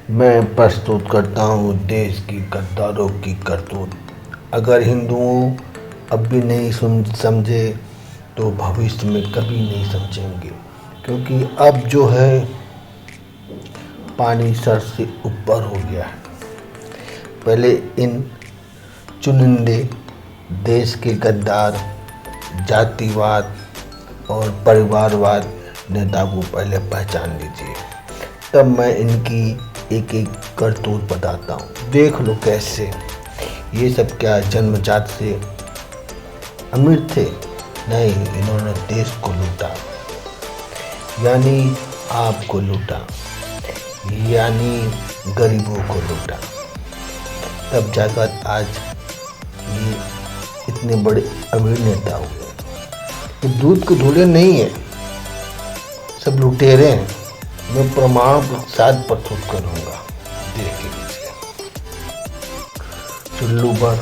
मैं प्रस्तुत करता हूँ देश की गद्दारों की करतूत। अगर हिंदुओं अब भी नहीं समझे तो भविष्य में कभी नहीं समझेंगे, क्योंकि अब जो है पानी सर से ऊपर हो गया है। पहले इन चुनिंदे देश के गद्दार, जातिवाद और परिवारवाद नेता को पहले पहचान लीजिए, तब मैं इनकी एक एक करतूत बताता हूँ। देख लो कैसे ये सब क्या जन्मजात से अमीर थे? नहीं, इन्होंने देश को लूटा, यानी आपको लूटा, यानी गरीबों को लूटा। तब जाकर आज ये इतने बड़े अमीर नेता हुए। ये दूध के धुले नहीं है, सब लुटेरे हैं। मैं प्रमाण के साथ प्रस्तुत करूंगा, देख लीजिए। चुल्लू भर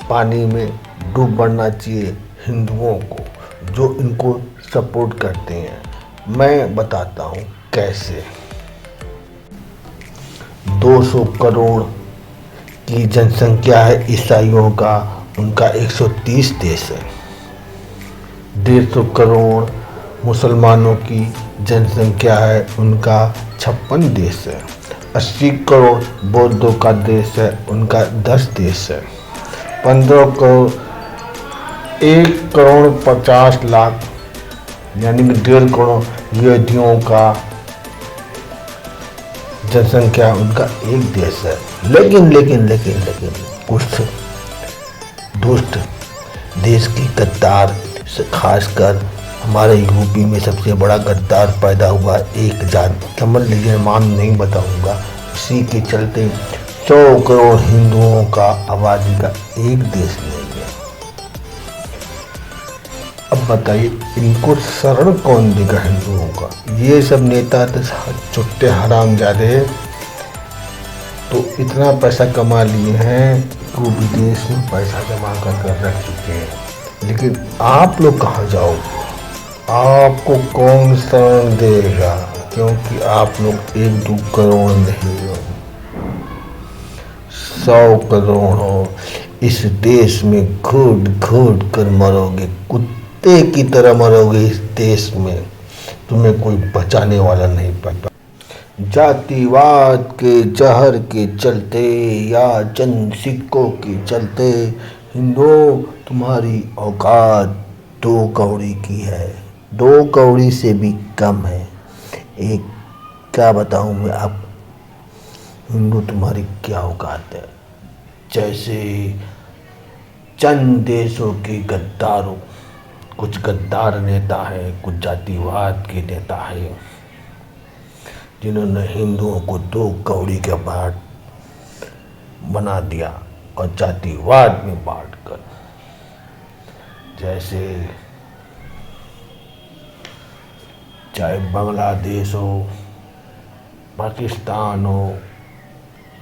पानी में डूब मरना चाहिए हिंदुओं को, जो इनको सपोर्ट करते हैं। मैं बताता हूँ कैसे। 200 करोड़ की जनसंख्या है ईसाइयों का, उनका 130 देश है। 150 करोड़ मुसलमानों की जनसंख्या है, उनका 56 देश है। 80 करोड़ बौद्धों का देश है, उनका 10 देश है। 15 करोड़ 1 करोड़ 50 लाख यानी कि 1.5 करोड़ यहूदियों का जनसंख्या, उनका एक देश है। लेकिन लेकिन लेकिन लेकिन कुछ दुष्ट देश की गद्दार, खासकर हमारे यूपी में सबसे बड़ा गद्दार पैदा हुआ एक जात, समझ लीजिए, नाम नहीं बताऊंगा। इसी के चलते 100 करोड़ हिंदुओं का आबादी का एक देश नहीं है। अब बताइए इनको शरण कौन देगा हिंदुओं का? ये सब नेता तो छुट्टे हरामजादे तो इतना पैसा कमा लिए हैं कि वो विदेश में पैसा जमा कर रख चुके हैं। लेकिन आप लोग कहाँ जाओगे? आपको कौन शरण देगा? क्योंकि आप लोग 1-2 करोड़ नहीं हो, 100 करोड़ हो। इस देश में घुट घुट कर मरोगे, कुत्ते की तरह मरोगे। इस देश में तुम्हें कोई बचाने वाला नहीं पाता। जातिवाद के जहर के चलते या चंद सिक्कों के चलते हिंदुओं तुम्हारी औकात 2 कौड़ी की है, 2 कौड़ी से भी कम है। एक क्या बताऊं मैं आप, हिंदू तुम्हारी क्या औकात है। जैसे चंद देशों के गद्दारों, कुछ गद्दार नेता है, कुछ जातिवाद के नेता है, जिन्होंने हिंदुओं को 2 कौड़ी के बाट बना दिया और जातिवाद में बांटकर। जैसे चाहे बांग्लादेश हो, पाकिस्तान हो,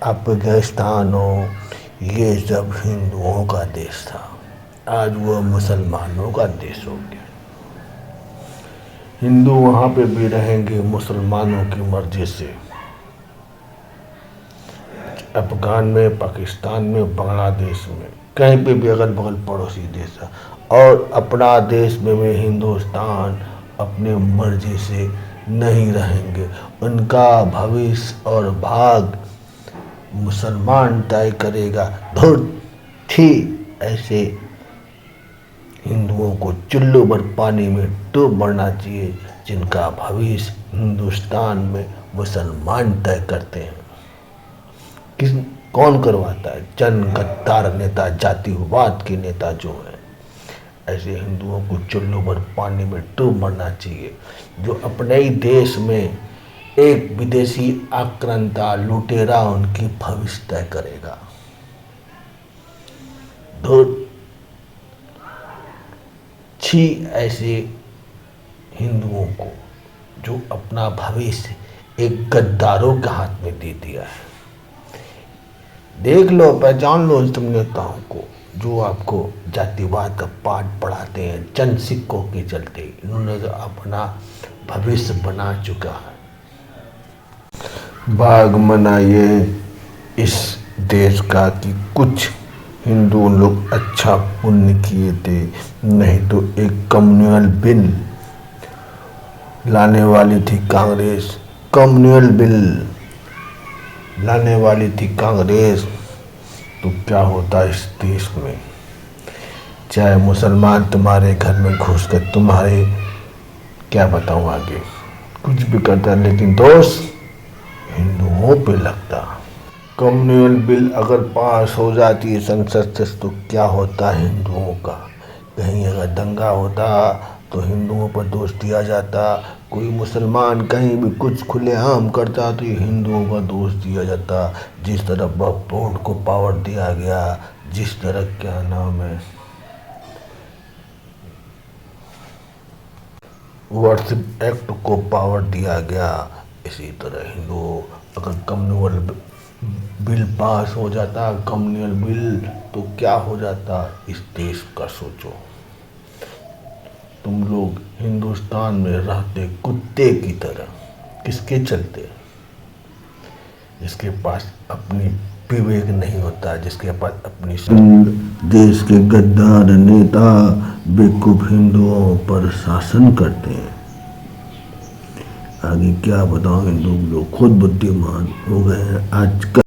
अफगानिस्तान हो, ये सब हिंदुओं का देश था, आज वो मुसलमानों का देश हो गया। हिंदू वहाँ पे भी रहेंगे मुसलमानों की मर्जी से। अफगान में, पाकिस्तान में, बांग्लादेश में, कहीं पे भी अगल बगल पड़ोसी देश है। और अपना देश में भी हिंदुस्तान अपने मर्जी से नहीं रहेंगे। उनका भविष्य और भाग मुसलमान तय करेगा। धुर थी ऐसे हिंदुओं को चुल्लू भर पानी में डूब मरना चाहिए, जिनका भविष्य हिंदुस्तान में मुसलमान तय करते हैं। कौन करवाता है? चंद गद्दार नेता, जातिवाद के नेता जो है। ऐसे हिंदुओं को चुल्लू भर पानी में डूब मरना चाहिए, जो अपने ही देश में एक विदेशी आक्रांता लुटेरा उनकी भविष्य तय करेगा। छी ऐसे हिंदुओं को जो अपना भविष्य एक गद्दारों के हाथ में दे दिया है। देख लो, पहचान लो इन नेताओं को जो आपको जातिवाद का पाठ पढ़ाते हैं। चंद सिक्कों के चलते इन्होंने अपना भविष्य बना चुका है। भाग मनाइए इस देश का कि कुछ हिंदू लोग अच्छा पुण्य किए थे, नहीं तो एक कम्युनल बिल लाने वाली थी कांग्रेस। कम्युनल बिल लाने वाली थी कांग्रेस, तो क्या होता इस देश में। चाहे मुसलमान तुम्हारे घर में घुसकर तुम्हारे, क्या बताऊं आगे, कुछ भी करता, लेकिन दोष हिंदुओं पे लगता। कम्युनल बिल अगर पास हो जाती है संसद से, तो क्या होता है हिंदुओं का। कहीं अगर दंगा होता तो हिंदुओं पर दोष दिया जाता। कोई मुसलमान कहीं भी कुछ खुलेआम करता तो ये हिंदुओं का दोष दिया जाता। जिस तरह वक्फ को पावर दिया गया, जिस तरह क्या नाम है वर्शिप एक्ट को पावर दिया गया, इसी तरह हिंदुओं अगर कम्युनल बिल पास हो जाता, कम्युनल बिल, तो क्या हो जाता इस देश का सोचो। तुम लोग हिंदुस्तान में रहते कुत्ते की तरह, किसके चलते। जिसके पास अपनी विवेक नहीं होता, जिसके पास अपनी देश के गद्दार नेता बेवकूफ हिंदुओं पर शासन करते हैं। आगे क्या बताऊं, हिंदू लोग खुद बुद्धिमान हो गए हैं आजकल।